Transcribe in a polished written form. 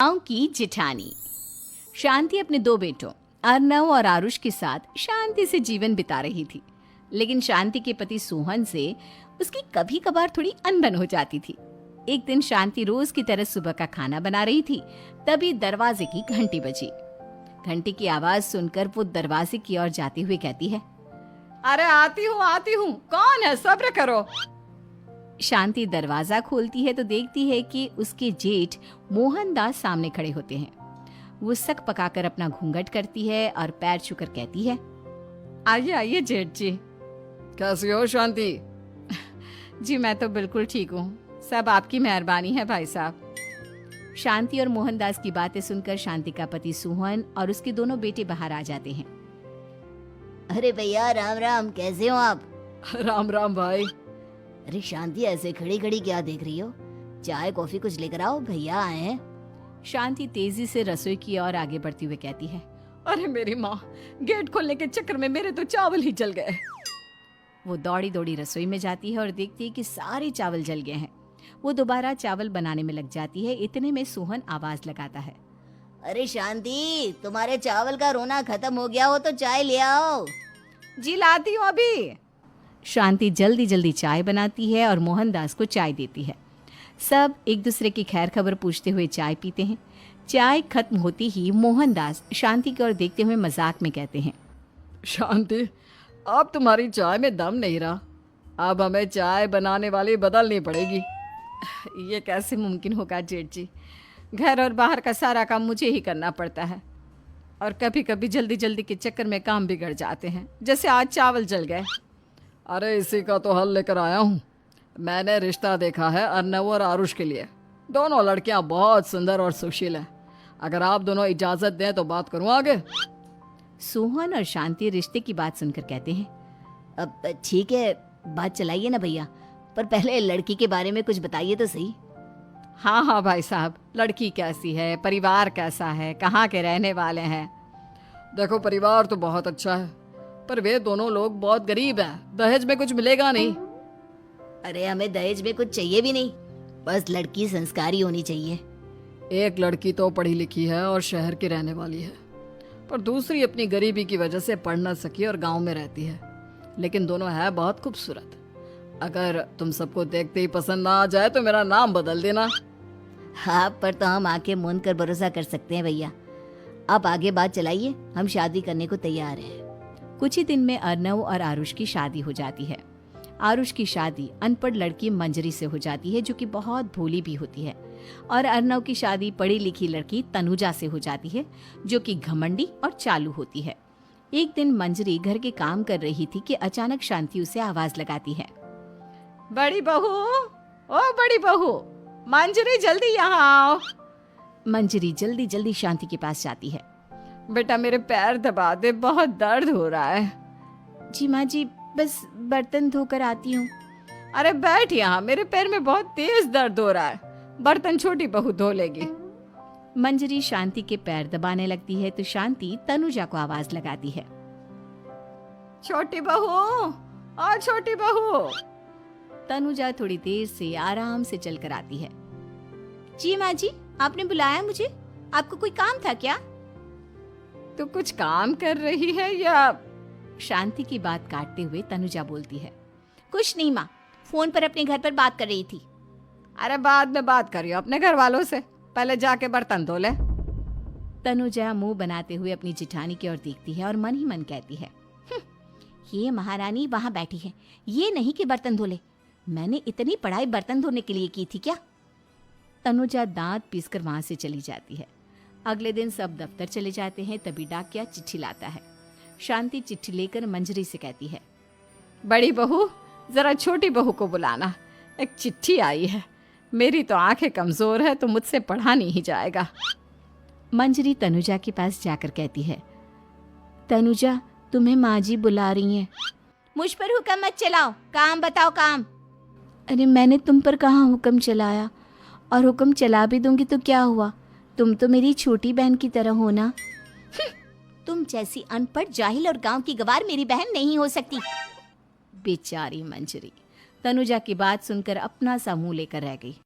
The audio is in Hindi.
गांव की जिठानी। शांति अपने दो बेटों अर्नव और आरुष के साथ शांति से जीवन बिता रही थी। लेकिन शांति के पति सोहन से उसकी कभी कभार थोड़ी अनबन हो जाती थी। एक दिन शांति रोज की तरह सुबह का खाना बना रही थी, तभी दरवाजे की घंटी बजी। घंटी की आवाज सुनकर वो दरवाजे की ओर जाते हुए कहती है, अरे आती हूँ, कौन है, सब्र करो। शांति दरवाजा खोलती है तो देखती है कि उसके जेठ मोहनदास सामने खड़े होते हैं। वो सक पकाकर अपना घूंघट करती है और पैर छूकर कहती है, आइए आइए जेठ जी। कैसी हो शांति? जी मैं तो बिल्कुल ठीक हूँ, सब आपकी मेहरबानी है भाई साहब। शांति और मोहनदास की बातें सुनकर शांति का पति सोहन और उसके दोनों बेटे बाहर आ जाते हैं। अरे भैया राम राम, कैसे हो आप? राम राम भाई। अरे शांति, ऐसे खड़ी खड़ी क्या देख रही हो? चाय कॉफी कुछ लेकर आओ, भैया आए हैं। शांति तेजी से रसोई की ओर आगे बढ़ती हुई कहती है, अरे मेरी माँ, गेट खोलने के चक्कर में मेरे तो चावल ही जल गए। वो दौड़ी दौड़ी रसोई में जाती है और देखती है कि सारे चावल जल गए हैं। वो दोबारा चावल बनाने में लग जाती है। इतने में सोहन आवाज लगाता है, अरे शांति, तुम्हारे चावल का रोना खत्म हो गया हो तो चाय ले आओ। जी लाती हूँ अभी। शांति जल्दी जल्दी चाय बनाती है और मोहनदास को चाय देती है। सब एक दूसरे की खैर खबर पूछते हुए चाय पीते हैं। चाय खत्म होती ही मोहनदास शांति की ओर देखते हुए मजाक में कहते हैं, शांति, अब तुम्हारी चाय में दम नहीं रहा, अब हमें चाय बनाने वाली बदलनी पड़ेगी। ये कैसे मुमकिन होगा जेठ जी, घर और बाहर का सारा काम मुझे ही करना पड़ता है और कभी कभी जल्दी जल्दी के चक्कर में काम बिगड़ जाते हैं, जैसे आज चावल जल गए। अरे इसी का तो हल लेकर आया हूँ। मैंने रिश्ता देखा है अर्नव और आरुष के लिए। दोनों लड़कियाँ बहुत सुंदर और सुशील हैं। अगर आप दोनों इजाज़त दें तो बात करूँ आगे। सोहन और शांति रिश्ते की बात सुनकर कहते हैं, अब ठीक है, बात चलाइए ना भैया, पर पहले लड़की के बारे में कुछ बताइए तो सही। हाँ हाँ भाई साहब, लड़की कैसी है, परिवार कैसा है, कहाँ के रहने वाले हैं? देखो, परिवार तो बहुत अच्छा है, पर वे दोनों लोग बहुत गरीब हैं। दहेज में कुछ मिलेगा नहीं। अरे हमें दहेज में कुछ चाहिए भी नहीं, बस लड़की संस्कारी होनी चाहिए। एक लड़की तो पढ़ी लिखी है और शहर की रहने वाली है, पर दूसरी अपनी गरीबी की वजह से पढ़ न सकी और गांव में रहती है। लेकिन दोनों है बहुत खूबसूरत। अगर तुम सबको देखते ही पसंद ना आ जाए तो मेरा नाम बदल देना। हाँ, पर तो हम आके मूंद कर भरोसा कर सकते हैं भैया। आप आगे बात चलाइए, हम शादी करने को तैयार हैं। कुछ ही दिन में अर्नव और आरुष की शादी हो जाती है। आरुष की शादी अनपढ़ लड़की मंजरी से हो जाती है, जो कि बहुत भोली भी होती है, और अर्नव की शादी पढ़ी लिखी लड़की तनुजा से हो जाती है, जो कि घमंडी और चालू होती है। एक दिन मंजरी घर के काम कर रही थी कि अचानक शांति उसे आवाज लगाती है, बड़ी बहू, ओ बड़ी बहू, मंजरी जल्दी यहाँ आओ। मंजरी जल्दी जल्दी शांति के पास जाती है। बेटा मेरे पैर दबा दे, बहुत दर्द हो रहा है। जी माँ जी, बस बर्तन धोकर आती हूँ। अरे बैठ यहाँ, मेरे पैर में बहुत तेज दर्द हो रहा है, बर्तन छोटी बहू धो लेगी। मंजरी शांति के पैर दबाने लगती है तो शांति तनुजा को आवाज लगाती है, छोटी बहू, ओ छोटी बहू। तनुजा थोड़ी देर से आराम से चलकर आती है। जी माँ जी, आपने बुलाया मुझे? आपको कोई काम था क्या? तू कुछ काम कर रही है या? शांति की बात काटते हुए तनुजा बोलती है, कुछ नहीं माँ, फोन पर अपने घर पर बात कर रही थी। अरे बाद में बात करियो अपने घर वालों से, पहले जाके बर्तन धो ले। तनुजा मुंह बनाते हुए अपनी जिठानी की ओर देखती है और मन ही मन कहती है, ये महारानी वहाँ बैठी है, ये नहीं कि बर्तन धो ले। मैंने इतनी पढ़ाई बर्तन धोने के लिए की थी क्या? तनुजा दांत पीसकर वहां से चली जाती है। अगले दिन सब दफ्तर चले जाते हैं, तभी डाकिया चिट्ठी लाता है। शांति चिट्ठी लेकर मंजरी से कहती है, बड़ी बहू, जरा छोटी बहू को बुलाना, एक चिट्ठी आई है। मेरी तो आंखें कमजोर है तो मुझसे पढ़ा नहीं जाएगा। मंजरी तनुजा के पास जाकर कहती है, तनुजा, तुम्हें माँ जी बुला रही हैं। मुझ पर हुक्म मत चलाओ, काम बताओ काम। अरे मैंने तुम पर कहाँ हुक्म चलाया, और हुक्म चला भी दूंगी तो क्या हुआ, तुम तो मेरी छोटी बहन की तरह हो ना। तुम जैसी अनपढ़, जाहिल और गांव की गवार मेरी बहन नहीं हो सकती। बेचारी मंजरी तनुजा की बात सुनकर अपना सा मुंह लेकर रह गई।